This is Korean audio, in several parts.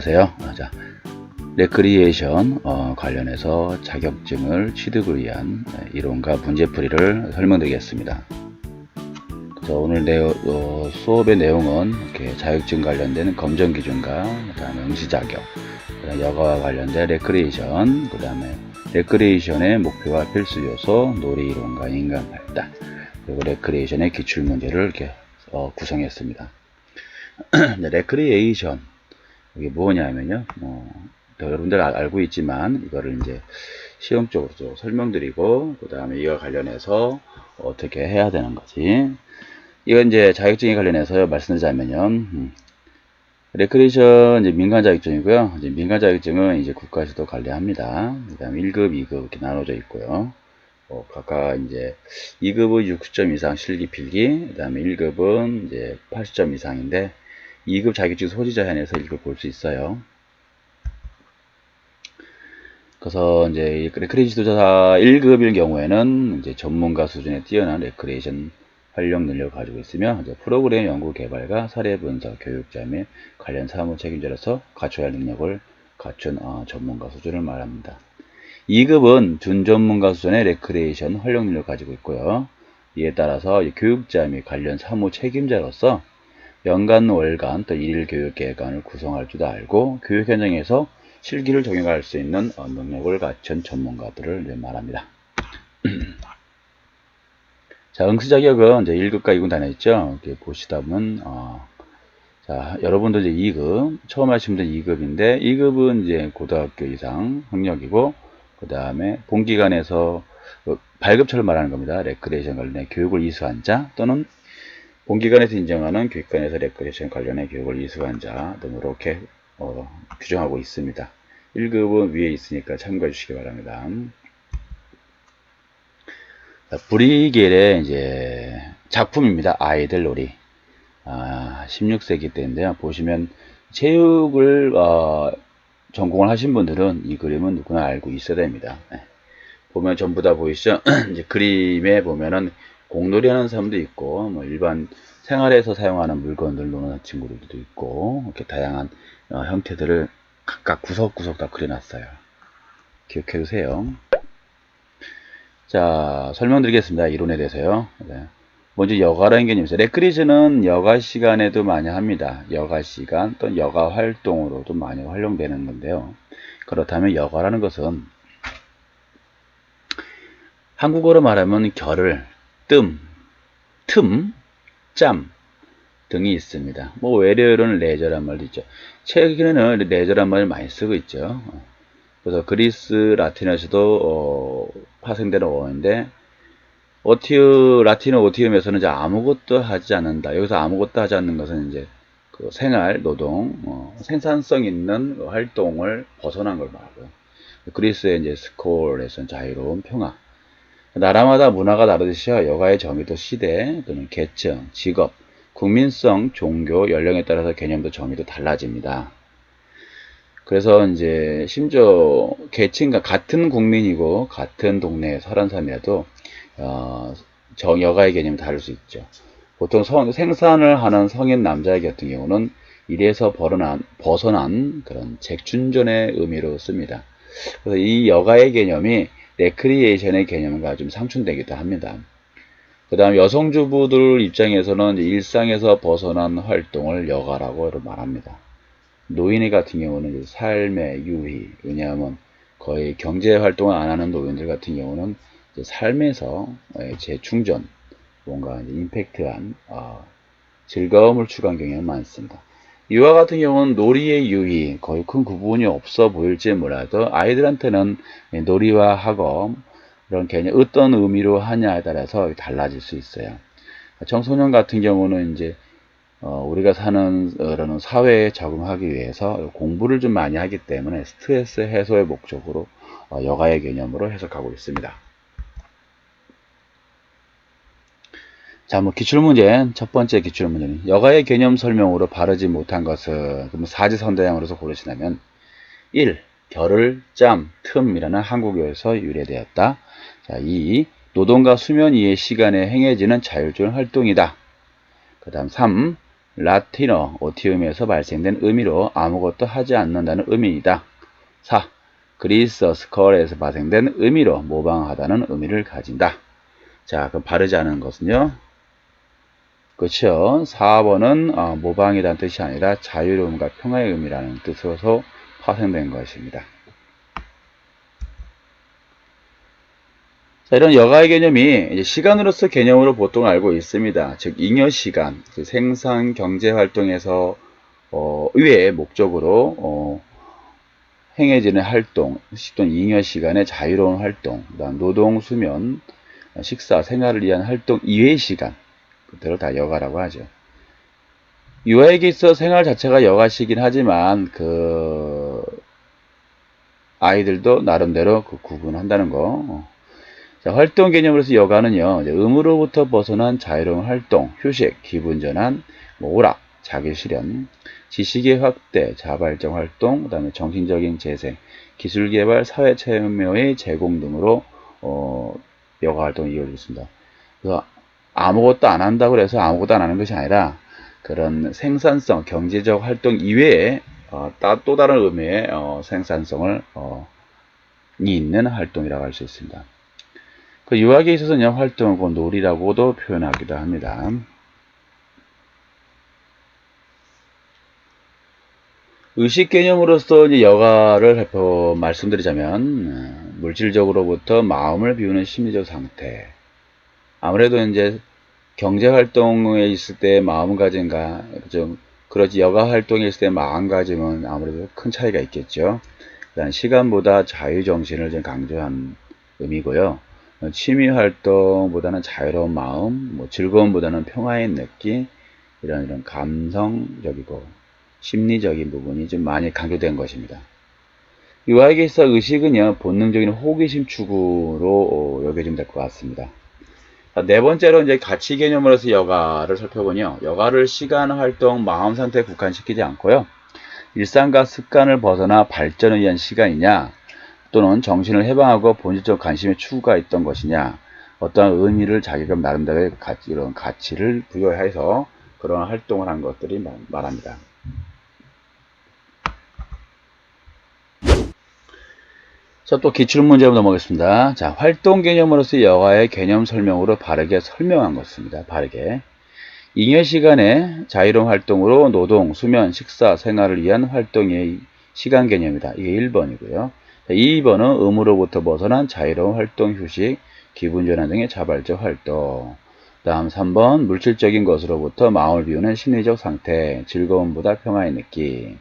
안녕하세요. 자, 레크리에이션 관련해서 자격증을 취득을 위한 이론과 문제풀이를 설명드리겠습니다. 오늘 수업의 내용은 이렇게 자격증 관련된 검정 기준과 그다음에 응시 자격, 그다음에 여가와 관련된 레크리에이션, 그다음에 레크리에이션의 목표와 필수 요소, 놀이 이론과 인간 발달, 그리고 레크리에이션의 기출 문제를 이렇게 구성했습니다. 레크리에이션 이게 뭐냐면요, 여러분들 알고 있지만 이거를 이제 시험적으로 좀 설명드리고 그 다음에 이와 관련해서 어떻게 해야 되는 거지. 이건 이제 자격증에 관련해서 말씀드리자면요, 레크리에이션 이제 민간 자격증이고요. 이제 민간 자격증은 이제 국가에서도 관리합니다. 그다음에 1급, 2급 이렇게 나눠져 있고요. 각각 이제 2급은 60점 이상 실기 필기, 그다음에 1급은 이제 80점 이상인데 2급 자격증 소지자 한해서 이걸 볼 수 있어요. 그래서 이제 레크리에이션 지도자 1급일 경우에는 이제 전문가 수준에 뛰어난 레크리에이션 활용 능력을 가지고 있으며 이제 프로그램 연구 개발과 사례 분석, 교육자 및 관련 사무 책임자로서 갖춰야 할 능력을 갖춘 전문가 수준을 말합니다. 2급은 준전문가 수준의 레크리에이션 활용 능력을 가지고 있고요. 이에 따라서 교육자 및 관련 사무 책임자로서 연간, 월간, 또 일일 교육 계획안을 구성할 줄도 알고 교육 현장에서 실기를 적용할 수 있는 능력을 갖춘 전문가들을 말합니다. 자, 응시 자격은 이제 1급과 2급 나눠있죠. 이렇게 보시다 보면, 자, 여러분들 이제 2급, 처음 하신 분들 2급인데, 2급은 이제 고등학교 이상 학력이고, 그 다음에 본기관에서 발급처를 말하는 겁니다. 레크리에이션 관련해 교육을 이수한 자, 또는 본기관에서 인정하는 교육관에서 레크리에이션 관련해 교육을 이수한 자 등으로 이렇게 규정하고 있습니다. 1급은 위에 있으니까 참고해 주시기 바랍니다. 브리겔의 이제 작품입니다. 아이들 놀이. 16세기 때인데요. 보시면 체육을 전공을 하신 분들은 이 그림은 누구나 알고 있어야 됩니다. 네. 보면 전부 다 보이시죠? 이제 그림에 보면은 공놀이 하는 사람도 있고, 뭐 일반 생활에서 사용하는 물건들 노는 친구들도 있고, 이렇게 다양한 형태들을 각각 구석구석 다 그려놨어요. 기억해 두세요. 자, 설명드리겠습니다. 이론에 대해서요. 네. 먼저 여가라는 개념이 있어요. 레크리에이션은 여가 시간에도 많이 합니다. 여가 시간 또는 여가 활동으로도 많이 활용되는 건데요. 그렇다면 여가라는 것은 한국어로 말하면 결을, 틈, 짬 등이 있습니다. 뭐 외래어로는 레저란 말도 있죠. 최근에는 레저란 말을 많이 쓰고 있죠. 그래서 그리스 라틴어에서도 파생되는 어원인데 라틴어 오티움에서는 이제 아무것도 하지 않는다. 여기서 아무것도 하지 않는 것은 이제 그 생활, 노동, 생산성 있는 활동을 벗어난 걸 말하고요. 그리스의 이제 스콜에서는 자유로운 평화. 나라마다 문화가 다르듯이요. 여가의 정의도 시대 또는 계층, 직업, 국민성, 종교, 연령에 따라서 개념도 정의도 달라집니다. 그래서 이제 심지어 계층과 같은 국민이고 같은 동네에 살은 사람이라도 여가의 개념이 다를 수 있죠. 보통 생산을 하는 성인 남자 같은 경우는 일에서 벗어난 그런 재충전의 의미로 씁니다. 그래서 이 여가의 개념이 레크리에이션의 개념과 좀 상충되기도 합니다. 그 다음 여성주부들 입장에서는 일상에서 벗어난 활동을 여가라고 말합니다. 노인의 같은 경우는 삶의 유희, 왜냐하면 거의 경제 활동을 안 하는 노인들 같은 경우는 삶에서 재충전, 뭔가 임팩트한 즐거움을 추구한 경향이 많습니다. 이와 같은 경우는 놀이의 유희, 거의 큰 구분이 없어 보일지 몰라도 아이들한테는 놀이와 학업, 이런 개념, 어떤 의미로 하냐에 따라서 달라질 수 있어요. 청소년 같은 경우는 이제 우리가 사는 이런 사회에 적응하기 위해서 공부를 좀 많이 하기 때문에 스트레스 해소의 목적으로 여가의 개념으로 해석하고 있습니다. 자, 기출문제, 첫 번째 기출문제는 여가의 개념 설명으로 바르지 못한 것은 사지선다형으로서 고르시다면 1. 결을, 짬, 틈이라는 한국어에서 유래되었다. 자, 2. 노동과 수면 이의 시간에 행해지는 자율적인 활동이다. 그 다음 3. 라틴어 오티움에서 발생된 의미로 아무것도 하지 않는다는 의미이다. 4. 그리스 스컬에서 발생된 의미로 모방하다는 의미를 가진다. 자, 그럼 바르지 않은 것은요? 그렇죠. 4번은 모방이라는 뜻이 아니라 자유로움과 평화의 의미라는 뜻으로 파생된 것입니다. 자, 이런 여가의 개념이 이제 시간으로서 개념으로 보통 알고 있습니다. 즉 잉여시간, 생산 경제 활동에서 의외의 목적으로 행해지는 활동, 또는 잉여시간의 자유로운 활동, 그다음 노동, 수면, 식사, 생활을 위한 활동 이외의 시간, 그대로 다 여가라고 하죠. 유아에게 있어 생활 자체가 여가시긴 하지만 아이들도 나름대로 구분한다는 거. 자, 활동 개념으로서 여가는요, 의무로부터 벗어난 자유로운 활동, 휴식, 기분 전환, 오락, 자기 실현, 지식의 확대, 자발적 활동, 그 다음에 정신적인 재생, 기술 개발, 사회 참여의 제공 등으로 여가 활동이 이루어지고 있습니다. 그래서 아무것도 안 한다고 해서 아무것도 안 하는 것이 아니라 그런 생산성, 경제적 활동 이외에 또 다른 의미의 생산성을 있는 활동이라고 할 수 있습니다. 그 유학에 있어서는 활동을 놀이라고도 표현하기도 합니다. 의식 개념으로서 이제 여가를 말씀드리자면 물질적으로부터 마음을 비우는 심리적 상태. 아무래도 이제 경제 활동에 있을 때 마음가짐과 좀 그렇지 여가 활동에 있을 때 마음가짐은 아무래도 큰 차이가 있겠죠. 일단 시간보다 자유정신을 좀 강조한 의미고요. 취미 활동보다는 자유로운 마음, 즐거움보다는 평화의 느낌, 이런 감성적이고 심리적인 부분이 좀 많이 강조된 것입니다. 이와에게 있어 의식은요, 본능적인 호기심 추구로 여겨지면 될 것 같습니다. 네 번째로 이제 가치 개념으로서 여가를 살펴보니요. 여가를 시간, 활동, 마음 상태에 국한시키지 않고요. 일상과 습관을 벗어나 발전을 위한 시간이냐, 또는 정신을 해방하고 본질적 관심의 추구가 있던 것이냐, 어떠한 의미를 자기가 나름대로의 이런 가치를 부여해서 그런 활동을 한 것들이 말합니다. 자, 또 기출문제로 넘어가겠습니다. 자, 활동 개념으로서 여가의 개념 설명으로 바르게 설명한 것입니다. 바르게. 잉여 시간에 자유로운 활동으로 노동, 수면, 식사, 생활을 위한 활동의 시간 개념이다. 이게 1번이고요. 2번은 의무로부터 벗어난 자유로운 활동, 휴식, 기분 전환 등의 자발적 활동. 다음 3번 물질적인 것으로부터 마음을 비우는 심리적 상태, 즐거움보다 평화의 느낌.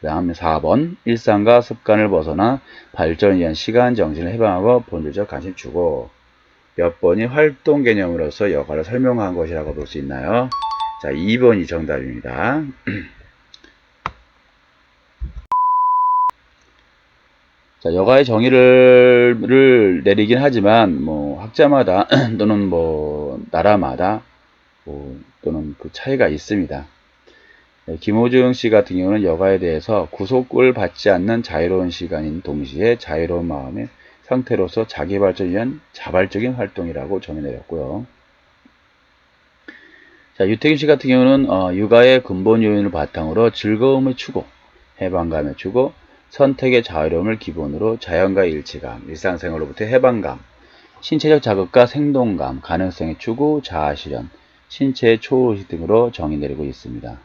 그 다음 4번 일상과 습관을 벗어나 발전을 위한 시간, 정신을 해방하고 본질적 관심 주고. 몇 번이 활동 개념으로서 여가를 설명한 것이라고 볼 수 있나요? 자, 2번이 정답입니다. 자, 여가의 정의를 내리긴 하지만 학자마다 또는 나라마다 또는 그 차이가 있습니다. 김호중 씨 같은 경우는 여가에 대해서 구속을 받지 않는 자유로운 시간인 동시에 자유로운 마음의 상태로서 자기 발전을 위한 자발적인 활동이라고 정의내렸고요. 자, 유태균 씨 같은 경우는 육아의 근본 요인을 바탕으로 즐거움의 추구, 해방감의 추구, 선택의 자유로움을 기본으로 자연과의 일치감, 일상생활로부터의 해방감, 신체적 자극과 생동감, 가능성의 추구, 자아실현, 신체의 초의식 등으로 정의 내리고 있습니다.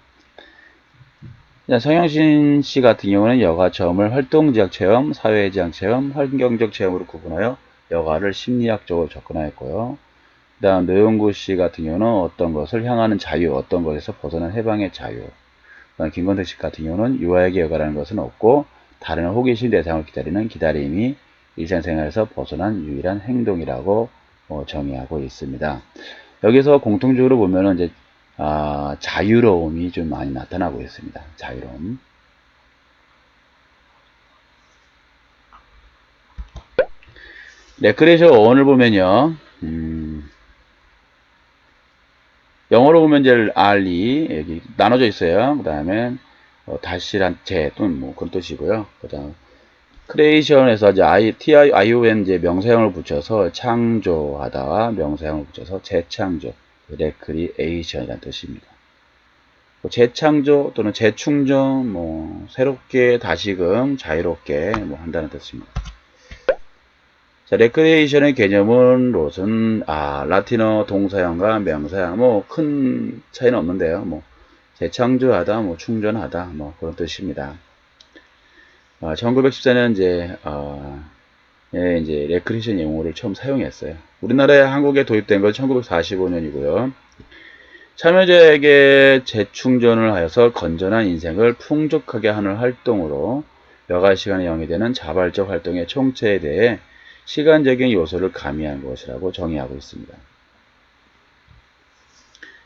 성영신 씨 같은 경우는 여가 체험을 활동지향 체험, 사회지향 체험, 환경적 체험으로 구분하여 여가를 심리학적으로 접근하였고요. 그 다음 노영구 씨 같은 경우는 어떤 것을 향하는 자유, 어떤 것에서 벗어난 해방의 자유. 그 다음 김건택 씨 같은 경우는 유아에게 여가라는 것은 없고 다른 호기심 대상을 기다리는 기다림이 일상생활에서 벗어난 유일한 행동이라고 정의하고 있습니다. 여기서 공통적으로 보면은 이제 자유로움이 좀 많이 나타나고 있습니다. 자유로움. 레크레이션 어원을 보면요. 영어로 보면 이제 알리 여기 나눠져 있어요. 그 다음에 다시란 제 또는 그런 뜻이고요. 그 다음 크리에이션에서 이제 TION 이제 명사형을 붙여서 창조하다 명사형을 붙여서 재창조 레크리에이션이라는 뜻입니다. 뭐 재창조 또는 재충전, 새롭게 다시금 자유롭게 한다는 뜻입니다. 자, 레크리에이션의 개념은 라틴어 동사형과 명사형 큰 차이는 없는데요. 재창조하다, 충전하다, 그런 뜻입니다. 1914년 이제 레크리에이션 용어를 처음 사용했어요. 우리나라에 한국에 도입된 건 1945년이고요. 참여자에게 재충전을 하여서 건전한 인생을 풍족하게 하는 활동으로 여가 시간에 영위되는 자발적 활동의 총체에 대해 시간적인 요소를 가미한 것이라고 정의하고 있습니다.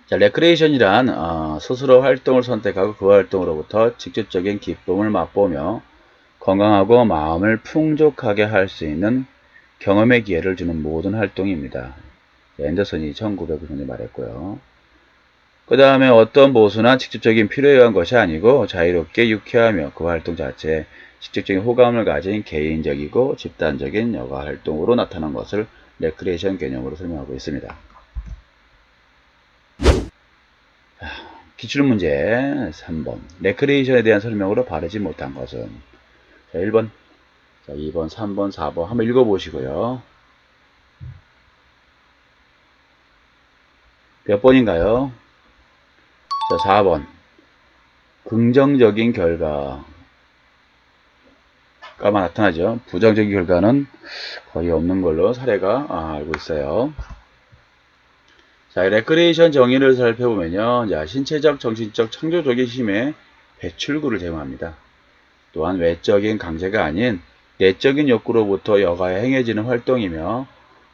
자, 레크레이션이란 스스로 활동을 선택하고 그 활동으로부터 직접적인 기쁨을 맛보며 건강하고 마음을 풍족하게 할 수 있는 경험의 기회를 주는 모든 활동입니다. 앤더슨이 1909년에 말했고요. 그 다음에 어떤 보수나 직접적인 필요에 의한 것이 아니고 자유롭게 유쾌하며 그 활동 자체에 직접적인 호감을 가진 개인적이고 집단적인 여가 활동으로 나타난 것을 레크레이션 개념으로 설명하고 있습니다. 기출문제 3번. 레크레이션에 대한 설명으로 바르지 못한 것은? 자, 1번, 자, 2번, 3번, 4번 한번 읽어보시고요. 몇 번인가요? 자, 4번. 긍정적인 결과가 나타나죠. 부정적인 결과는 거의 없는 걸로 사례가 알고 있어요. 자, 레크레이션 정의를 살펴보면요. 자, 신체적, 정신적, 창조적인 힘의 배출구를 제공합니다. 또한 외적인 강제가 아닌 내적인 욕구로부터 여가에 행해지는 활동이며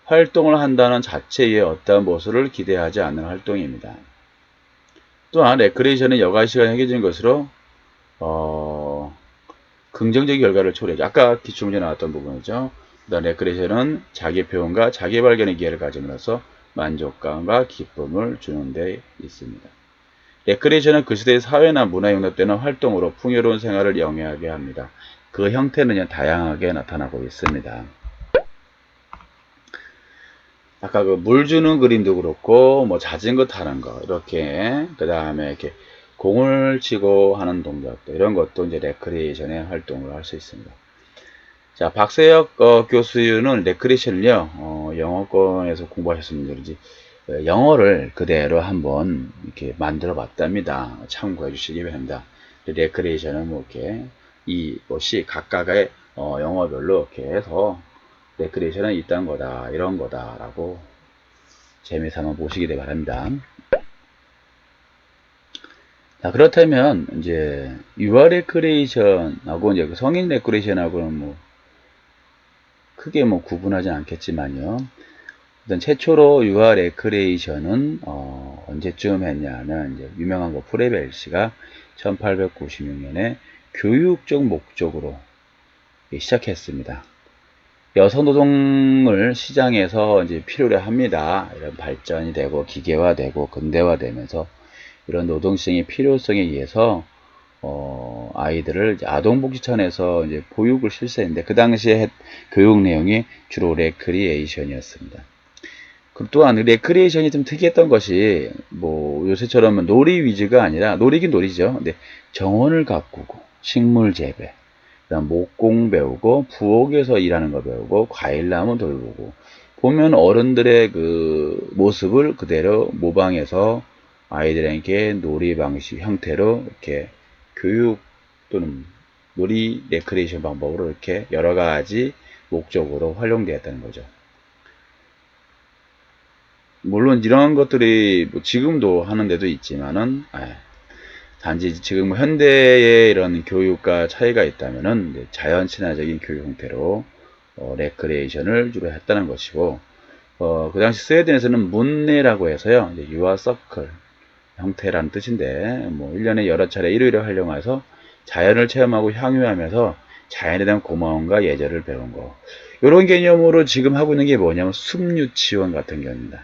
활동을 한다는 자체의 어떠한 모습을 기대하지 않는 활동입니다. 또한 레크레이션은 여가 시간에 행해지는 것으로 긍정적인 결과를 초래하죠. 아까 기출문제 나왔던 부분이죠. 그다음 레크레이션은 자기 표현과 자기 발견의 기회를 가짐으로써 만족감과 기쁨을 주는 데 있습니다. 레크레이션은 그 시대의 사회나 문화에 용납되는 활동으로 풍요로운 생활을 영위하게 합니다. 그 형태는 다양하게 나타나고 있습니다. 아까 그 물 주는 그림도 그렇고 자전거 타는 거 이렇게 그 다음에 이렇게 공을 치고 하는 동작도 이런 것도 이제 레크리에이션의 활동을 할 수 있습니다. 자, 박세혁 교수는 레크리에이션을요 영어권에서 공부하셨으면 그런지 영어를 그대로 한번 이렇게 만들어 봤답니다. 참고해 주시기 바랍니다. 레크리에이션은 이렇게 C 각각의 영어별로 이렇게 해서 레크리에이션은 이딴 거다 이런 거다 라고 재미삼아 보시기 바랍니다. 자, 그렇다면 이제 유아 레크레이션하고 이제 성인 레크레이션하고는 크게 구분하지 않겠지만요. 일단 최초로 유아 레크레이션은 언제쯤 했냐면 이제 유명한 거 프레벨 씨가 1896년에 교육적 목적으로 시작했습니다. 여성 노동을 시장에서 이제 필요로 합니다. 이런 발전이 되고 기계화되고 근대화되면서 이런 노동시장의 필요성에 의해서 아이들을 이제 아동복지청에서 이제 보육을 실시했는데 그 당시에 교육 내용이 주로 레크리에이션이었습니다. 그 또한 레크리에이션이 좀 특이했던 것이 요새처럼 놀이 위주가 아니라 놀이긴 놀이죠. 근데 정원을 가꾸고 식물 재배 그다음 목공 배우고 부엌에서 일하는 거 배우고 과일나무 돌보고 보면 어른들의 그 모습을 그대로 모방해서 아이들에게 놀이 방식 형태로 이렇게 교육 또는 놀이 레크레이션 방법으로 이렇게 여러 가지 목적으로 활용되었다는 거죠. 물론 이런 것들이 지금도 하는 데도 있지만은 단지 지금 현대의 이런 교육과 차이가 있다면은 자연 친화적인 교육 형태로 레크레이션을 주로 했다는 것이고 그 당시 스웨덴에서는 문네라고 해서요 유아 서클 형태라는 뜻인데 1년에 여러 차례 일요일에 활용해서 자연을 체험하고 향유하면서 자연에 대한 고마움과 예절을 배운 거 이런 개념으로 지금 하고 있는 게 뭐냐면 숲유치원 같은 경우입니다.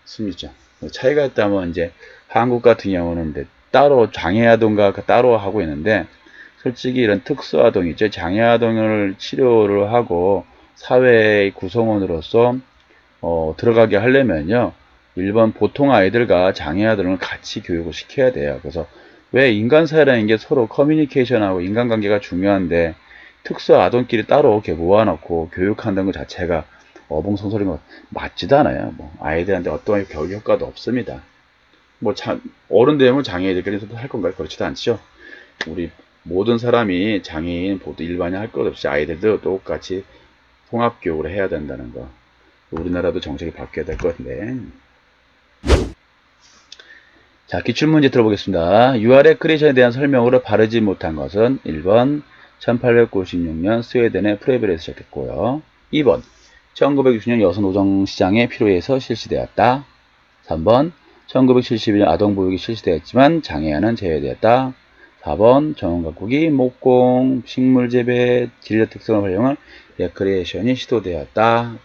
숲유치원 차이가 있다면 이제 한국 같은 경우는 따로 장애아동과 따로 하고 있는데 솔직히 이런 특수아동 있죠. 장애아동을 치료를 하고 사회의 구성원으로서 들어가게 하려면요 1번 보통 아이들과 장애 아들은 같이 교육을 시켜야 돼요. 그래서 왜 인간 사회라는 게 서로 커뮤니케이션하고 인간관계가 중요한데 특수 아동끼리 따로 이렇게 모아놓고 교육한다는 것 자체가 어벙성설인 것 맞지도 않아요. 뭐 아이들한테 어떠한 교육 효과도 없습니다. 뭐 어른 되면 장애인들끼리도 할 건가요? 그렇지도 않죠. 우리 모든 사람이 장애인, 보통 일반인 할 것 없이 아이들도 똑같이 통합교육을 해야 된다는 거. 우리나라도 정책이 바뀌어야 될 것 같은데. 자, 기출문제 들어보겠습니다. UR의 크리에이션에 대한 설명으로 바르지 못한 것은 1번 1896년 스웨덴의 프레벨에서 시작됐고요. 2번 1960년 여성노동시장의 필요에서 실시되었다. 3번 1971년 아동보육이 실시되었지만 장애인은 제외되었다. 4번 전원가꾸기, 목공, 식물재배, 진료 특성을 활용한 레크리에이션이 시도되었다.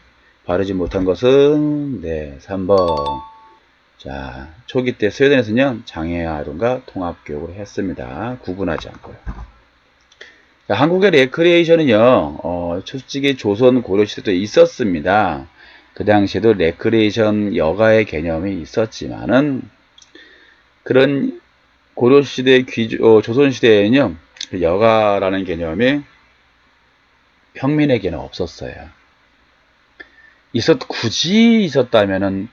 바르지 못한 것은 3번. 자, 초기 때 스웨덴에서는 장애 아동과 통합교육을 했습니다. 구분하지 않고요. 자, 한국의 레크리에이션은요, 솔직히 조선 고려시대도 있었습니다. 그 당시에도 레크리에이션 여가의 개념이 있었지만은, 그런 고려시대, 조선시대에는요, 여가라는 개념이 평민에게는 없었어요. 굳이 있었다면은,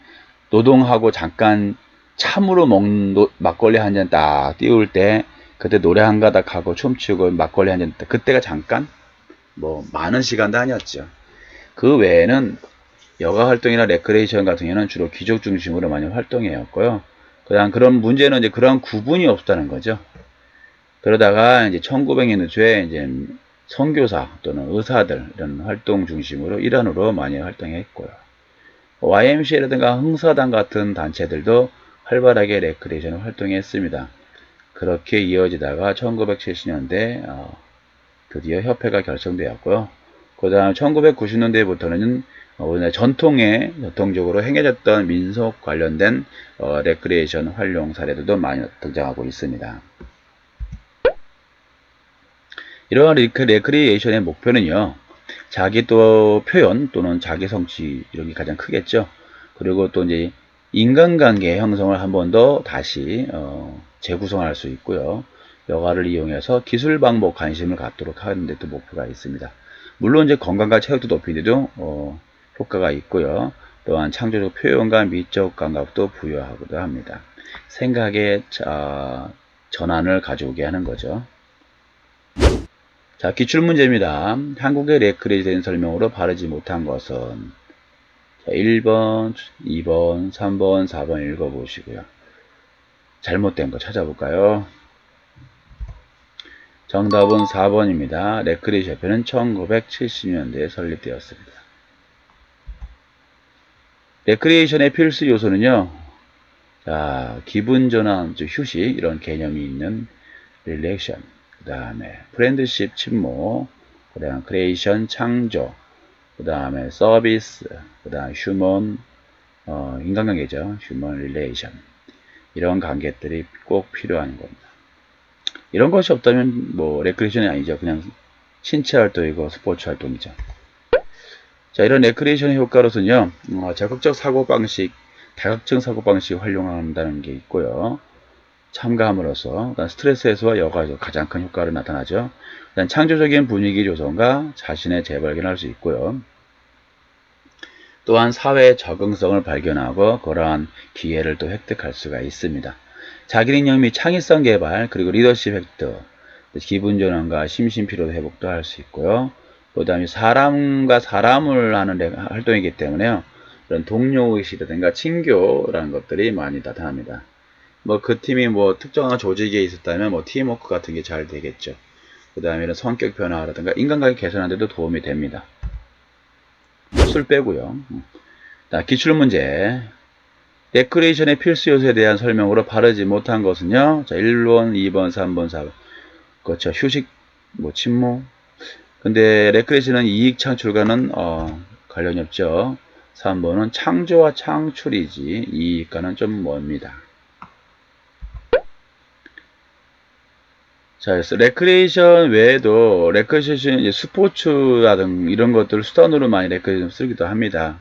노동하고 잠깐 참으로 먹는 막걸리 한 잔 딱 띄울 때, 그때 노래 한 가닥 하고 춤추고 막걸리 한 잔, 그때가 잠깐? 뭐, 많은 시간도 아니었죠. 그 외에는 여가 활동이나 레크레이션 같은 경우는 주로 귀족 중심으로 많이 활동해왔고요. 그런 문제는 이제 그런 구분이 없다는 거죠. 그러다가 이제 1900년대 초에 이제 선교사 또는 의사들 이런 활동 중심으로 일환으로 많이 활동했고요. YMCA라든가 흥사단 같은 단체들도 활발하게 레크레이션을 활동했습니다. 그렇게 이어지다가 1970년대 드디어 협회가 결성되었고요. 그 다음 1990년대부터는 우리나라 전통적으로 행해졌던 민속 관련된 레크리에이션 활용 사례들도 많이 등장하고 있습니다. 이러한 레크리에이션의 목표는요, 자기 또 표현 또는 자기 성취 이런 게 가장 크겠죠. 그리고 또 이제 인간관계 형성을 한 번 더 다시 재구성할 수 있고요. 여가를 이용해서 기술 방법 관심을 갖도록 하는 데 또 목표가 있습니다. 물론 이제 건강과 체력도 높이기도 효과가 있고요. 또한 창조적 표현과 미적 감각도 부여하기도 합니다. 생각의 전환을 가져오게 하는 거죠. 자, 기출문제입니다. 한국의 레크레이션 설명으로 바르지 못한 것은 자, 1번, 2번, 3번, 4번 읽어보시고요. 잘못된 거 찾아볼까요? 정답은 4번입니다. 레크레이션 협회는 1970년대에 설립되었습니다. 레크리에이션의 필수 요소는요, 자, 기분 전환, 휴식, 이런 개념이 있는 릴렉션, 그 다음에 프렌드십, 친목, 그 다음 크리에이션, 창조, 그 다음에 서비스, 그 다음 휴먼, 인간관계죠. 휴먼 릴레이션. 이런 관계들이 꼭 필요한 겁니다. 이런 것이 없다면 뭐 레크리에이션이 아니죠. 그냥 신체 활동이고 스포츠 활동이죠. 자, 이런 레크리에이션의 효과로서는요, 적극적 사고방식, 다각적 사고방식을 활용한다는 게 있고요. 참가함으로써 스트레스 해소와 여가에서 가장 큰 효과를 나타나죠. 창조적인 분위기 조성과 자신의 재발견할 수 있고요. 또한 사회 적응성을 발견하고 그러한 기회를 또 획득할 수가 있습니다. 자기능력 및 창의성 개발, 그리고 리더십 획득, 기분 전환과 심신피로 회복도 할 수 있고요. 그 다음에 사람과 사람을 하는 활동이기 때문에요. 그런 동료의식이라든가 친교라는 것들이 많이 나타납니다. 뭐 그 팀이 뭐 특정한 조직에 있었다면 뭐 팀워크 같은 게 잘 되겠죠. 그 다음에 이런 성격 변화라든가 인간관계 개선하는 데도 도움이 됩니다. 술 빼고요. 기출문제. 레크레이션의 필수 요소에 대한 설명으로 바르지 못한 것은요. 자, 1번, 2번, 3번, 4번. 그렇죠. 휴식, 뭐 침묵. 근데 레크레이션은 이익 창출과는 관련이 없죠. 3번은 창조와 창출이지 이익과는 좀 멉니다. 자, 그래서 레크레이션 외에도 레크레이션 스포츠라든 이런 것들 수단으로 많이 레크레이션 쓰기도 합니다.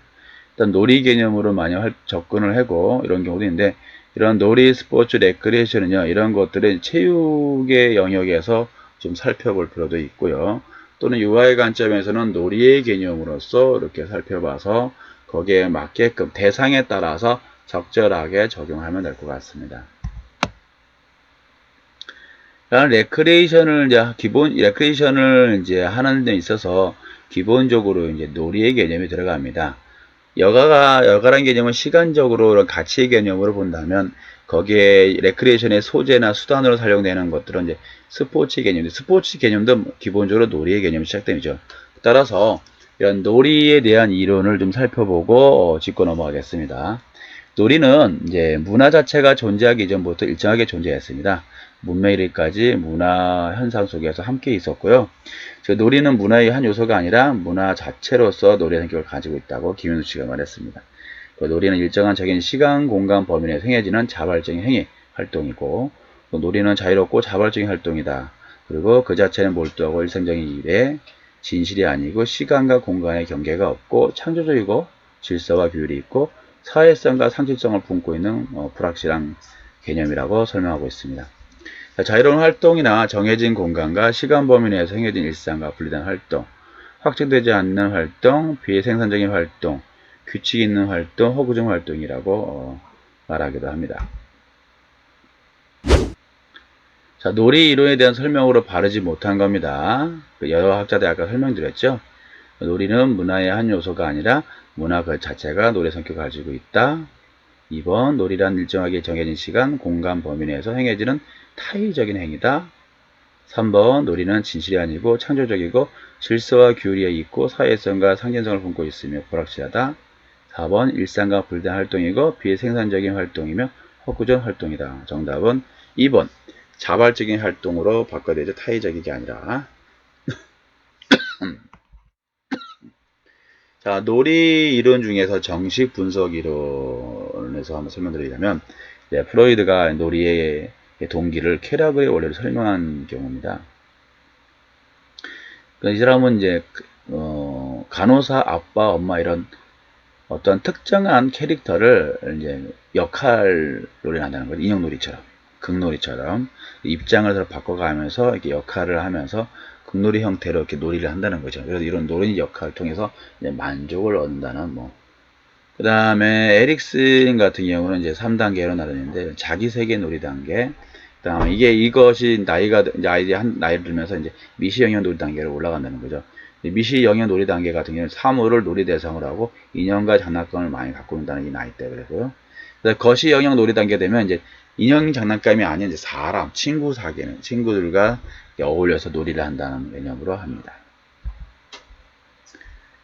일단 놀이 개념으로 많이 접근을 하고 이런 경우도 있는데, 이런 놀이, 스포츠, 레크리에이션은요, 이런 것들을 체육의 영역에서 좀 살펴볼 필요도 있고요. 또는 UI 관점에서는 놀이의 개념으로서 이렇게 살펴봐서 거기에 맞게끔 대상에 따라서 적절하게 적용하면 될 것 같습니다. 레크레이션을 이제 하는 데 있어서 기본적으로 이제 놀이의 개념이 들어갑니다. 여가란 개념은 시간적으로 이런 가치의 개념으로 본다면, 거기에 레크리에이션의 소재나 수단으로 사용되는 것들은 이제 스포츠 개념, 스포츠 개념도 기본적으로 놀이의 개념이 시작됨이죠. 따라서 이런 놀이에 대한 이론을 좀 살펴보고 짚고 넘어가겠습니다. 놀이는 이제 문화 자체가 존재하기 이전부터 일정하게 존재했습니다. 문명 이래까지 문화 현상 속에서 함께 있었고요. 놀이는 문화의 한 요소가 아니라 문화 자체로서 놀이의 성격을 가지고 있다고 김윤수 씨가 말했습니다. 놀이는 일정한 적인 시간, 공간 범위 내에서 행해지는 자발적인 행위, 활동이고, 놀이는 자유롭고 자발적인 활동이다. 그리고 그 자체는 몰두하고 일상적인 일에 진실이 아니고 시간과 공간의 경계가 없고 창조적이고 질서와 규율이 있고 사회성과 상식성을 품고 있는 불확실한 개념이라고 설명하고 있습니다. 자유로운 활동이나 정해진 공간과 시간 범위 내에서 행해진 일상과 분리된 활동, 확정되지 않는 활동, 비생산적인 활동, 규칙 있는 활동, 허구적 활동이라고 말하기도 합니다. 자, 놀이 이론에 대한 설명으로 바르지 못한 겁니다. 여러 학자들 아까 설명드렸죠. 놀이는 문화의 한 요소가 아니라 문화 그 자체가 놀이 성격을 가지고 있다. 2번, 놀이란 일정하게 정해진 시간, 공간 범위 내에서 행해지는 타의적인 행위다. 3번, 놀이는 진실이 아니고 창조적이고 질서와 규율이 있고 사회성과 상징성을 품고 있으며 불확실하다. 4번, 일상과 분리된 활동이고 비생산적인 활동이며 허구적 활동이다. 정답은 2번, 자발적인 활동으로 바꿔야 되죠. 타의적인 게 아니라. 자, 놀이 이론 중에서 정식 분석 이론에서 한번 설명드리자면, 프로이드가 놀이의 동기를 쾌락의 원리로 설명한 경우입니다. 이 사람은 이제 간호사, 아빠, 엄마 이런 어떤 특정한 캐릭터를 이제 역할 놀이를 한다는 거죠. 인형놀이처럼, 극놀이처럼 입장을 서로 바꿔가면서 이렇게 역할을 하면서 극놀이 형태로 이렇게 놀이를 한다는 거죠. 그래서 이런 놀이 역할을 통해서 이제 만족을 얻는다는 그 다음에 에릭슨 같은 경우는 이제 3단계로 나뉘는데, 자기 세계 놀이 단계, 그 다음에 이것이 나이가 이제 아이들이 한 나이를 들면서 이제 미시 영역 놀이 단계로 올라간다는 거죠. 미시 영역 놀이 단계 같은 경우는 사물을 놀이 대상으로 하고 인형과 장난감을 많이 갖고 온다는 이 나이 때 그래서요. 거시 영역 놀이 단계 되면 이제 인형 장난감이 아닌 이제 사람, 친구 사귀는 친구들과 어울려서 놀이를 한다는 개념으로 합니다.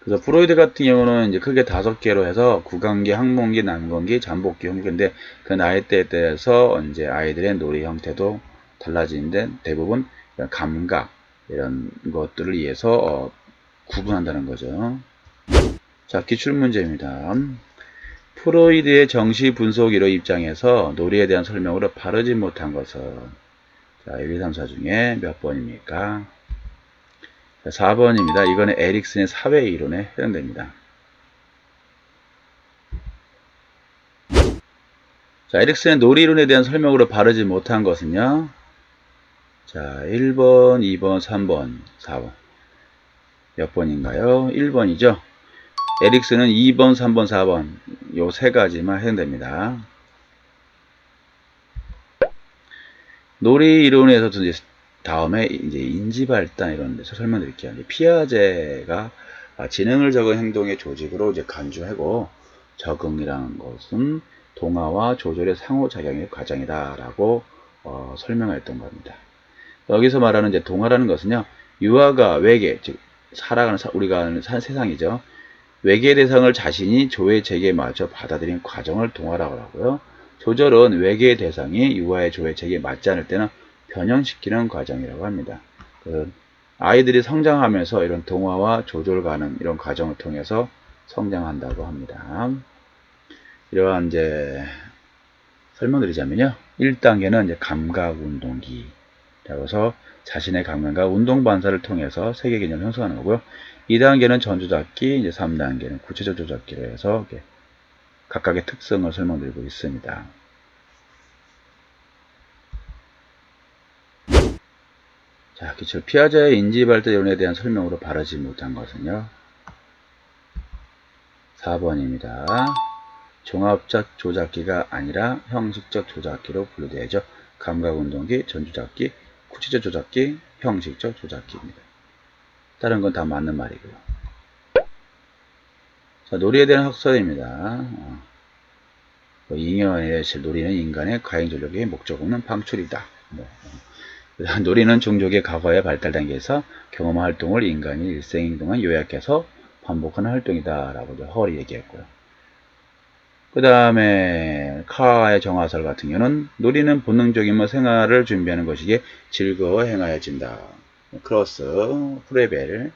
그래서 프로이드 같은 경우는 이제 크게 5개로 해서 구강기, 항문기, 난건기, 잠복기, 흉기인데, 그 나이대에 따라서 이제 아이들의 놀이 형태도 달라지는데, 대부분 감각 이런 것들을 위해서 구분한다는 거죠. 자, 기출문제입니다. 프로이드의 정시 분석 이론 입장에서 놀이에 대한 설명으로 바르지 못한 것은, 자, 1, 2, 3, 4 중에 몇 번입니까? 4번입니다. 이거는 에릭슨의 사회 이론에 해당됩니다. 자, 에릭슨의 놀이 이론에 대한 설명으로 바르지 못한 것은요. 자, 1번, 2번, 3번, 4번. 몇 번인가요? 1번이죠. 에릭슨은 2번, 3번, 4번 요 세 가지만 해당됩니다. 놀이 이론에서도 이제 다음에 이제 인지발달 이런 데서 설명드릴게요. 피아제가 지능을 적은 행동의 조직으로 이제 간주하고, 적응이라는 것은 동화와 조절의 상호작용의 과정이다라고 설명했던 겁니다. 여기서 말하는 이제 동화라는 것은요, 유아가 외계, 즉 살아가는 우리가 사는 세상이죠. 외계 대상을 자신이 조의 체계에 맞춰 받아들인 과정을 동화라고 하고요. 조절은 외계의 대상이 유아의 조의 체계에 맞지 않을 때는 변형시키는 과정이라고 합니다. 아이들이 성장하면서 이런 동화와 조절 가능 이런 과정을 통해서 성장한다고 합니다. 이러한 이제 설명드리자면요. 1단계는 이제 감각운동기라고 해서 자신의 감각과 운동 반사를 통해서 세계 개념을 형성하는 거고요. 2단계는 전조잡기, 이제 3단계는 구체적 조잡기로 해서 각각의 특성을 설명드리고 있습니다. 자, 기출 피아제의 인지발달론에 대한 설명으로 바르지 못한 것은요. 4번입니다. 종합적 조작기가 아니라 형식적 조작기로 분류되죠. 감각운동기, 전조작기, 구체적 조작기, 형식적 조작기입니다. 다른 건 다 맞는 말이고요. 자, 놀이에 대한 학설입니다. 잉여의 놀이는 인간의 과잉전력의 목적 없는 방출이다. 놀이는 종족의 과거의 발달 단계에서 경험 활동을 인간이 일생 동안 요약해서 반복하는 활동이다 라고 허리 얘기했고요. 그 다음에 카의 정화설 같은 경우는 놀이는 본능적인 생활을 준비하는 것이기에 즐거워 행하여진다. 크로스, 프레벨.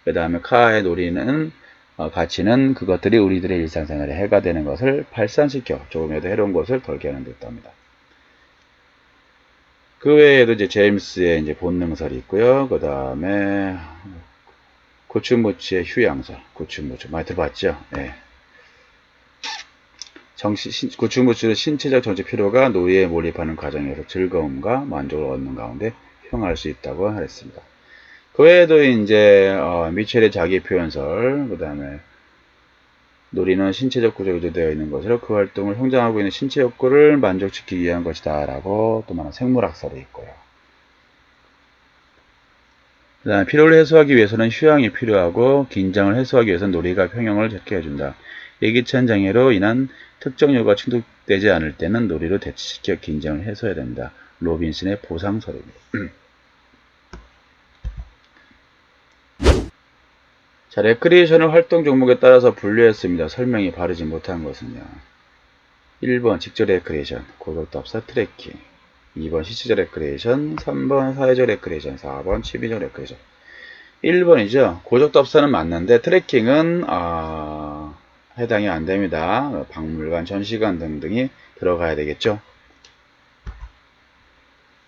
그 다음에 카의 놀이는 가치는 그것들이 우리들의 일상생활에 해가 되는 것을 발산시켜 조금이라도 해로운 것을 덜게 하는 데 있답니다. 그 외에도 이제 제임스의 이제 본능설이 있고요. 그 다음에 고추무치의 휴양설, 고추무치 많이 들어봤죠? 네. 고추무치는 신체적 정치 필요가 놀이에 몰입하는 과정에서 즐거움과 만족을 얻는 가운데 형할 수 있다고 하였습니다. 그 외에도 이제 미첼의 자기 표현설, 그 다음에 놀이는 신체적 구조로 되어 있는 것으로 그 활동을 성장하고 있는 신체 욕구를 만족시키기 위한 것이다 라고 또 많은 생물학설이 있고요. 그 다음에 피로를 해소하기 위해서는 휴양이 필요하고 긴장을 해소하기 위해서는 놀이가 평형을 잡게 해준다. 예기치 장애로 인한 특정 요가 충족되지 않을 때는 놀이로 대치시켜 긴장을 해소해야 된다. 로빈슨의 보상설입니다. 자, 레크리에이션을 활동 종목에 따라서 분류했습니다. 설명이 바르지 못한 것은요. 1번 직접 레크리에이션, 고속답사 트레킹. 2번 시체적 레크리에이션, 3번 사회적 레크리에이션, 4번 취미적 레크리에이션. 1번이죠. 고속답사는 맞는데 트레킹은 해당이 안됩니다. 박물관, 전시관 등등이 들어가야 되겠죠.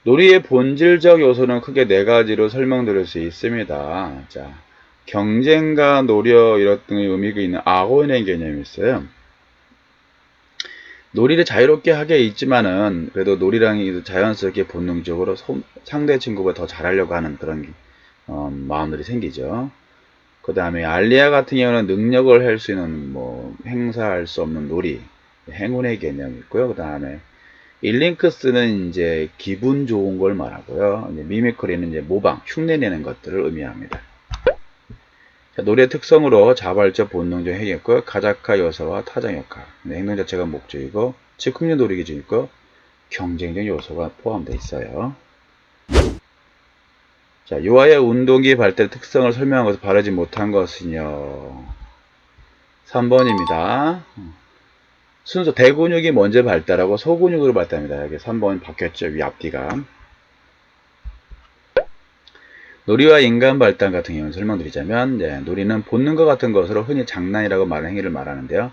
놀이의 본질적 요소는 크게 네 가지로 설명드릴 수 있습니다. 자, 경쟁과 노력 이런 등의 의미가 있는 악원의 개념이 있어요. 놀이를 자유롭게 하게 있지만은 그래도 놀이랑이 자연스럽게 본능적으로 상대 친구가 더 잘하려고 하는 그런 마음들이 생기죠. 그 다음에 알리아 같은 경우는 능력을 할 수 있는 행사할 수 없는 놀이, 행운의 개념이 있고요. 그 다음에 일링크스는 이제 기분 좋은 걸 말하고요. 이제 미미크리는 이제 모방, 흉내내는 것들을 의미합니다. 자, 노래 특성으로 자발적 본능적 행위였고 가자카 요소와 타장 역할, 행동 자체가 목적이고 즉흥적 놀이 기준이 있고 경쟁적 요소가 포함되어 있어요. 자, 요아의 운동기 발달 특성을 설명한 것을 바르지 못한 것은요. 3번입니다. 순서 대근육이 먼저 발달하고 소근육으로 발달합니다. 여기 3번 바뀌었죠. 위 앞뒤가. 놀이와 인간 발달 같은 경우는 설명드리자면 놀이는 본능과 같은 것으로 흔히 장난이라고 말하는 행위를 말하는데요.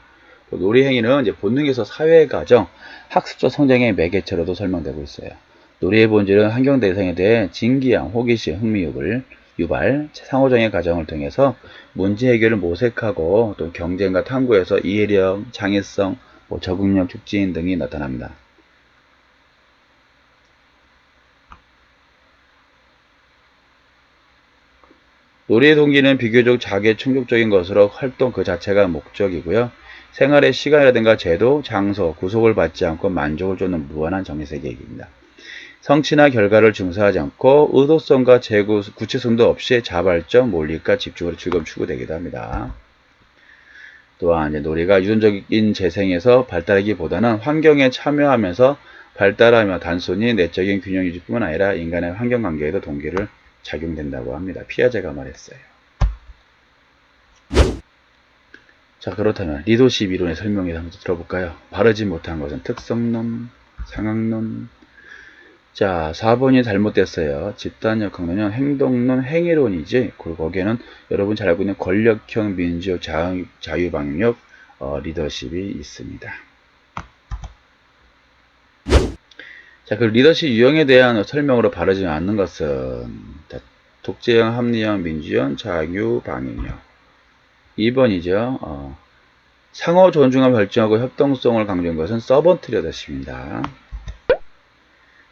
놀이 행위는 이제 본능에서 사회 과정, 학습적 성장의 매개체로도 설명되고 있어요. 놀이의 본질은 환경 대상에 대해 진기함, 호기심, 흥미욕을 유발, 상호작용의 과정을 통해서 문제 해결을 모색하고 또 경쟁과 탐구에서 이해력, 창의성, 적응력 촉진 등이 나타납니다. 놀이의 동기는 비교적 자기 충족적인 것으로 활동 그 자체가 목적이고요. 생활의 시간이라든가 제도, 장소, 구속을 받지 않고 만족을 쫓는 무한한 정의세계입니다. 성취나 결과를 중시하지 않고 의도성과 구체성도 없이 자발적 몰입과 집중으로 즐거움 추구되기도 합니다. 또한 놀이가 유전적인 재생에서 발달하기보다는 환경에 참여하면서 발달하며 단순히 내적인 균형 유지뿐만 아니라 인간의 환경관계에도 동기를 작용된다고 합니다. 피아제가 말했어요. 자, 그렇다면 리더십 이론의 설명을 한번 들어볼까요? 바르지 못한 것은 특성론, 상황론. 자, 4번이 잘못됐어요. 집단역학론은 행동론, 행위론이지 거기에는 여러분 잘 알고 있는 권력형 민주적 자유방역 리더십이 있습니다. 자, 그 리더십 유형에 대한 설명으로 바르지 않는 것은 독재형, 합리형, 민주형, 자유, 방임형. 2번이죠. 상호 존중함 발전하고 협동성을 강조한 것은 서번트리어다십니다.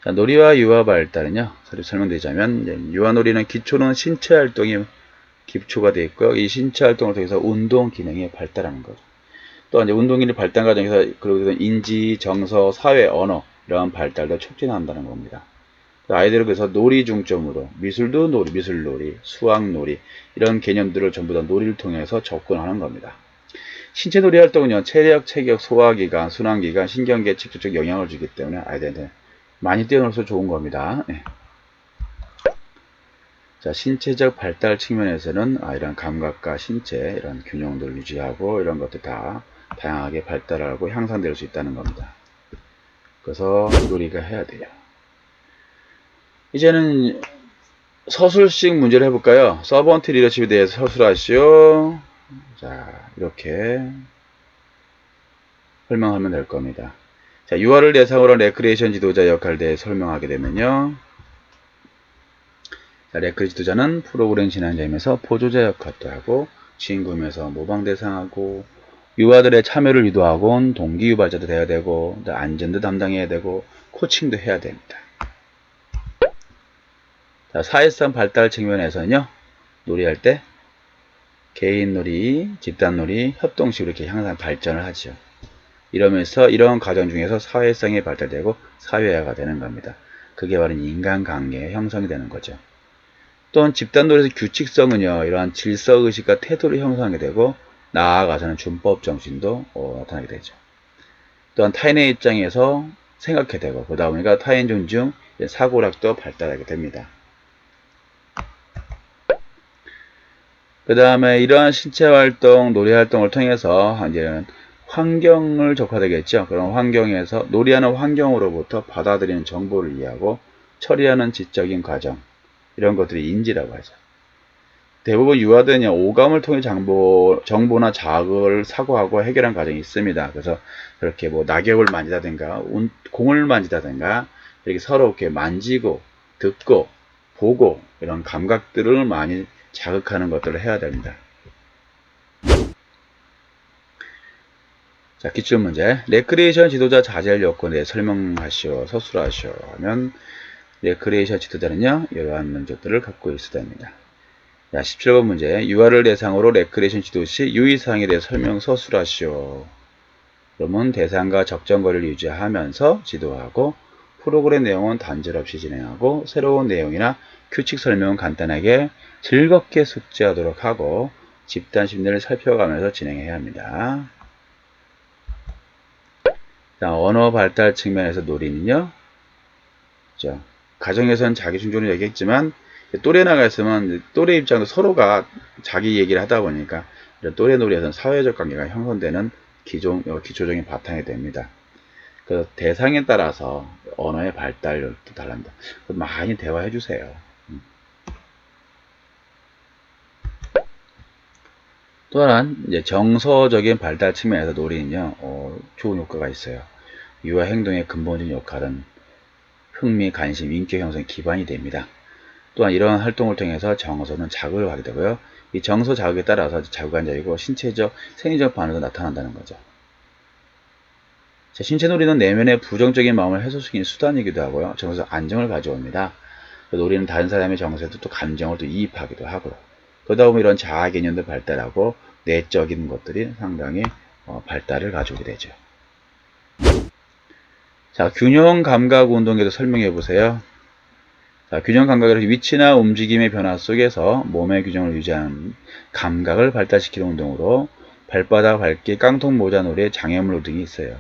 자, 놀이와 유아 발달은요. 설명드리자면 유아놀이는 기초는 신체 활동이 기초가 되어 있고요. 이 신체 활동을 통해서 운동 기능이 발달하는 거죠. 또 이제 운동 기능 발달 과정에서 그러고 인지, 정서, 사회, 언어 이러한 발달도 촉진한다는 겁니다. 아이들을 그래서 놀이 중점으로 미술도 놀이, 미술놀이, 수학놀이 이런 개념들을 전부 다 놀이를 통해서 접근하는 겁니다. 신체 놀이 활동은요, 체력, 체격, 소화기관, 순환기관, 신경계에 직접적 영향을 주기 때문에 아이들한테 많이 뛰어놀아서 좋은 겁니다. 네. 자, 신체적 발달 측면에서는 이런 감각과 신체 이런 균형들을 유지하고 이런 것들 다 다양하게 발달하고 향상될 수 있다는 겁니다. 그래서 놀이가 해야 돼요. 이제는 서술식 문제를 해볼까요? 서번트 리더십에 대해서 서술하시오. 자, 이렇게 설명하면 될 겁니다. 자, 유아를 대상으로 한 레크리에이션 지도자 역할에 대해 설명하게 되면요. 자, 레크리 지도자는 프로그램 진행자이면서 보조자 역할도 하고 주인공에서 모방 대상하고 유아들의 참여를 유도하고 동기 유발자도 돼야 되고 안전도 담당해야 되고 코칭도 해야 됩니다. 자, 사회성 발달 측면에서는요. 놀이할 때 개인놀이, 집단놀이, 협동식으로 이렇게 항상 발전을 하죠. 이러면서 이런 과정 중에서 사회성이 발달되고 사회화가 되는 겁니다. 그게 바로 인간관계의 형성이 되는 거죠. 또한 집단놀이에서 규칙성은요. 이러한 질서의식과 태도를 형성하게 되고 나아가서는 준법 정신도 나타나게 되죠. 또한 타인의 입장에서 생각해 되고 그러다 보니까 타인 존중, 사고력도 발달하게 됩니다. 그 다음에 이러한 신체 활동, 놀이 활동을 통해서 이제는 환경을 접하되겠죠. 그런 환경에서 놀이하는 환경으로부터 받아들이는 정보를 이해하고 처리하는 지적인 과정 이런 것들이 인지라고 하죠. 대부분 유아들은 오감을 통해 정보나 자극을 사고하고 해결한 과정이 있습니다. 그래서 그렇게 뭐 낙엽을 만지다든가 공을 만지다든가 이렇게 서로 이렇게 만지고 듣고 보고 이런 감각들을 많이 자극하는 것들을 해야 됩니다. 자, 기출문제. 레크리에이션 지도자 자질 요건에 설명하시오, 서술하시오 하면 레크리에이션 지도자는요, 이러한 능력들을 갖고 있어야 됩니다. 자, 17번 문제. 유아를 대상으로 레크리에이션 지도 시 유의사항에 대해 설명 서술하시오. 그러면 대상과 적정거리를 유지하면서 지도하고 프로그램 내용은 단절 없이 진행하고 새로운 내용이나 규칙 설명은 간단하게 즐겁게 숙지하도록 하고 집단 심리를 살펴가면서 진행해야 합니다. 자, 언어 발달 측면에서 놀이는요. 그렇죠? 가정에서는 자기 중심으로 얘기했지만 또래 나가 있으면 또래 입장도 서로가 자기 얘기를 하다 보니까 이런 또래 놀이에서는 사회적 관계가 형성되는 기초적인 바탕이 됩니다. 그 대상에 따라서 언어의 발달력도 달라집니다. 많이 대화해 주세요. 또 하나 이제 정서적인 발달 측면에서 놀이는요 좋은 효과가 있어요. 유아 행동의 근본적인 역할은 흥미, 관심, 인격 형성의 기반이 됩니다. 또한 이러한 활동을 통해서 정서는 자극을 하게 되고요. 이 정서 자극에 따라서 자극관자이고 신체적, 생리적 반응도 나타난다는 거죠. 자, 신체놀이는 내면의 부정적인 마음을 해소시키는 수단이기도 하고요. 정서적 안정을 가져옵니다. 놀이는 다른 사람의 정서에도 또 감정을 또 이입하기도 하고 그러다 보면 이런 자아 개념도 발달하고 내적인 것들이 상당히 발달을 가져오게 되죠. 자, 균형 감각 운동에도 설명해 보세요. 자, 균형 감각은 위치나 움직임의 변화 속에서 몸의 균형을 유지하는 감각을 발달시키는 운동으로 발바닥 밟기, 깡통 모자 놀이, 장애물 등이 있어요.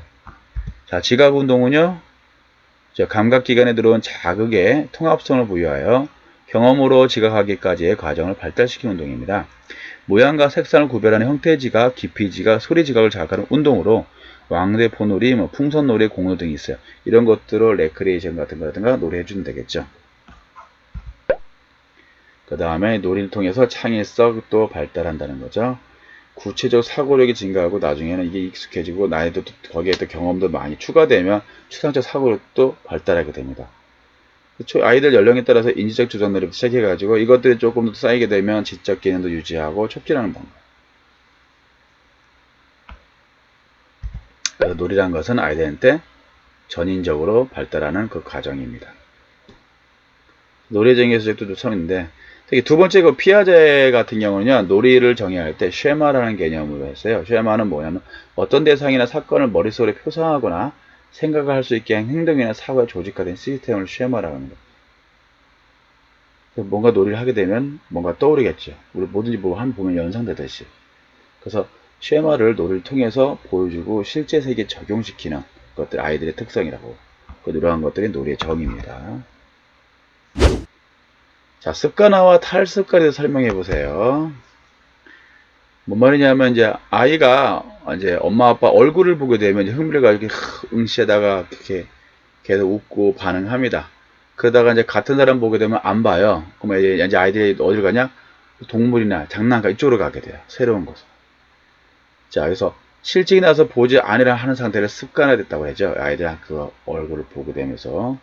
자, 지각 운동은요. 감각기관에 들어온 자극에 통합성을 부여하여 경험으로 지각하기까지의 과정을 발달시키는 운동입니다. 모양과 색상을 구별하는 형태 지각, 깊이 지각, 소리 지각을 자극하는 운동으로 왕대포놀이, 풍선놀이, 공놀 등이 있어요. 이런 것들을 레크리에이션 같은 거라든가 놀이 해주면 되겠죠. 그 다음에 놀이를 통해서 창의성도 발달한다는 거죠. 구체적 사고력이 증가하고 나중에는 이게 익숙해지고 나이도 거기에 또 경험도 많이 추가되면 추상적 사고력도 발달하게 됩니다. 아이들 연령에 따라서 인지적 조작놀이부터 시작해가지고 이것들이 조금 더 쌓이게 되면 지적 개념도 유지하고 촉진하는 방법. 그래서 놀이란 것은 아이들한테 전인적으로 발달하는 그 과정입니다. 놀이정의 수직도 처음인데, 특히 두 번째 그 피아제 같은 경우는요, 놀이를 정의할 때 쉐마라는 개념으로 했어요. 쉐마는 뭐냐면 어떤 대상이나 사건을 머릿속에 표상하거나 생각을 할 수 있게 한 행동이나 사고의 조직화된 시스템을 쉐마라고 합니다. 뭔가 놀이를 하게 되면 뭔가 떠오르겠죠. 우리 뭐든지 뭐 한번 보면 연상되듯이. 그래서 쉐마를 놀이를 통해서 보여주고 실제 세계에 적용시키는 것들, 아이들의 특성이라고. 이러한 것들이 놀이의 정의입니다. 자, 습관화와 탈습관에 대해서 설명해 보세요. 뭔 말이냐면, 이제, 아이가, 이제, 엄마, 아빠 얼굴을 보게 되면, 이제 흥미를 가지고, 응시하다가, 이렇게, 계속 웃고 반응합니다. 그러다가, 이제, 같은 사람 보게 되면 안 봐요. 그러면 이제 아이들이 어딜 가냐? 동물이나 장난감 이쪽으로 가게 돼요. 새로운 곳. 자, 그래서, 실증이 나서 보지 않으려 하는 상태를 습관화됐다고 하죠. 아이들 그 얼굴을 보게 되면서.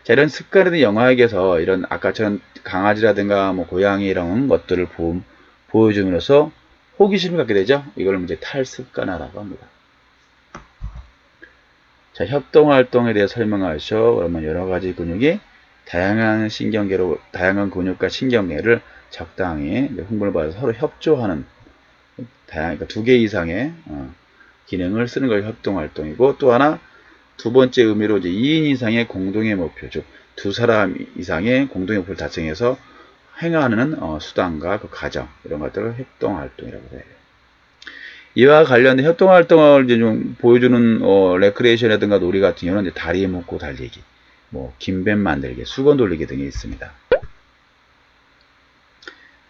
자, 이런 습관화된 영화에게서, 이런, 아까처럼 강아지라든가, 뭐, 고양이 이런 것들을 보여줌으로써, 호기심을 갖게 되죠. 이걸 이제 탈습관화라고 합니다. 자, 협동활동에 대해 설명하셔. 그러면 여러 가지 근육이 다양한 근육과 신경계를 적당히 흥분을 받아서 서로 협조하는 그러니까 두 개 이상의 기능을 쓰는 걸 협동활동이고, 또 하나 두 번째 의미로 이제 2인 이상의 공동의 목표, 즉 두 사람 이상의 공동의 목표를 달성해서 행하는 수단과 그 과정, 이런 것들을 협동활동이라고 해요. 이와 관련된 협동활동을 이제 좀 보여주는 레크레이션이라든가 놀이 같은 경우는 이제 다리 묶고 달리기, 뭐 긴뱀 만들기, 수건 돌리기 등이 있습니다.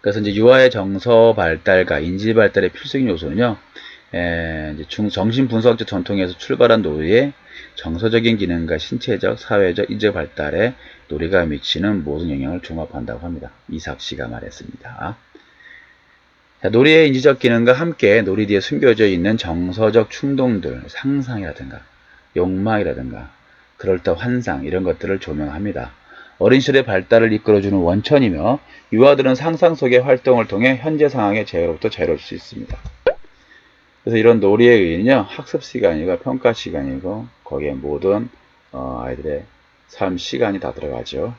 그래서 이제 유아의 정서 발달과 인지 발달의 필수적인 요소는요, 이제 정신분석적 전통에서 출발한 놀이의 정서적인 기능과 신체적, 사회적, 인지 발달에 놀이가 미치는 모든 영향을 종합한다고 합니다. 이삭 씨가 말했습니다. 자, 놀이의 인지적 기능과 함께 놀이 뒤에 숨겨져 있는 정서적 충동들, 상상이라든가 욕망이라든가 그럴듯 환상 이런 것들을 조명합니다. 어린 시절의 발달을 이끌어주는 원천이며 유아들은 상상 속의 활동을 통해 현재 상황의 제어로부터 자유로울 수 있습니다. 그래서 이런 놀이의 의의는요, 학습 시간이고 평가 시간이고 거기에 모든 아이들의 삶 시간이 다 들어가죠.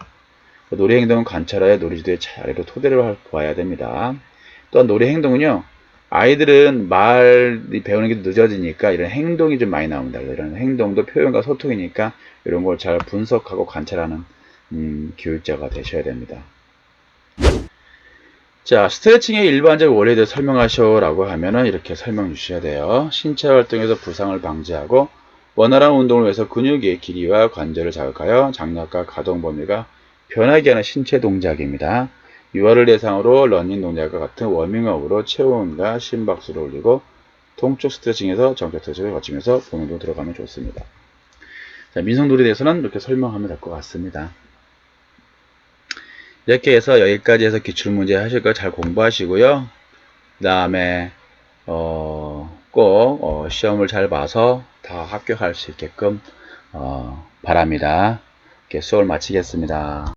놀이 행동은 관찰하여 놀이지도의 차례로 토대를 봐야 됩니다. 또한 놀이 행동은요, 아이들은 말이 배우는 게 늦어지니까 이런 행동이 좀 많이 나옵니다. 이런 행동도 표현과 소통이니까 이런 걸 잘 분석하고 관찰하는 교육자가 되셔야 됩니다. 자, 스트레칭의 일반적 원리에 대해 설명하셔라고 하면은 이렇게 설명 주셔야 돼요. 신체 활동에서 부상을 방지하고 원활한 운동을 위해서 근육의 길이와 관절을 자극하여 장력과 가동 범위가 변하게 하는 신체 동작입니다. 유아를 대상으로 러닝 동작과 같은 워밍업으로 체온과 심박수를 올리고 동쪽 스트레칭에서 정적 스트레칭을 거치면서 본 운동 들어가면 좋습니다. 자, 민속놀이에 대해서는 이렇게 설명하면 될 것 같습니다. 이렇게 해서 여기까지 해서 기출문제 하실 거 잘 공부하시고요. 그 다음에 꼭 시험을 잘 봐서 다 합격할 수 있게끔 바랍니다. 이렇게 수업을 마치겠습니다.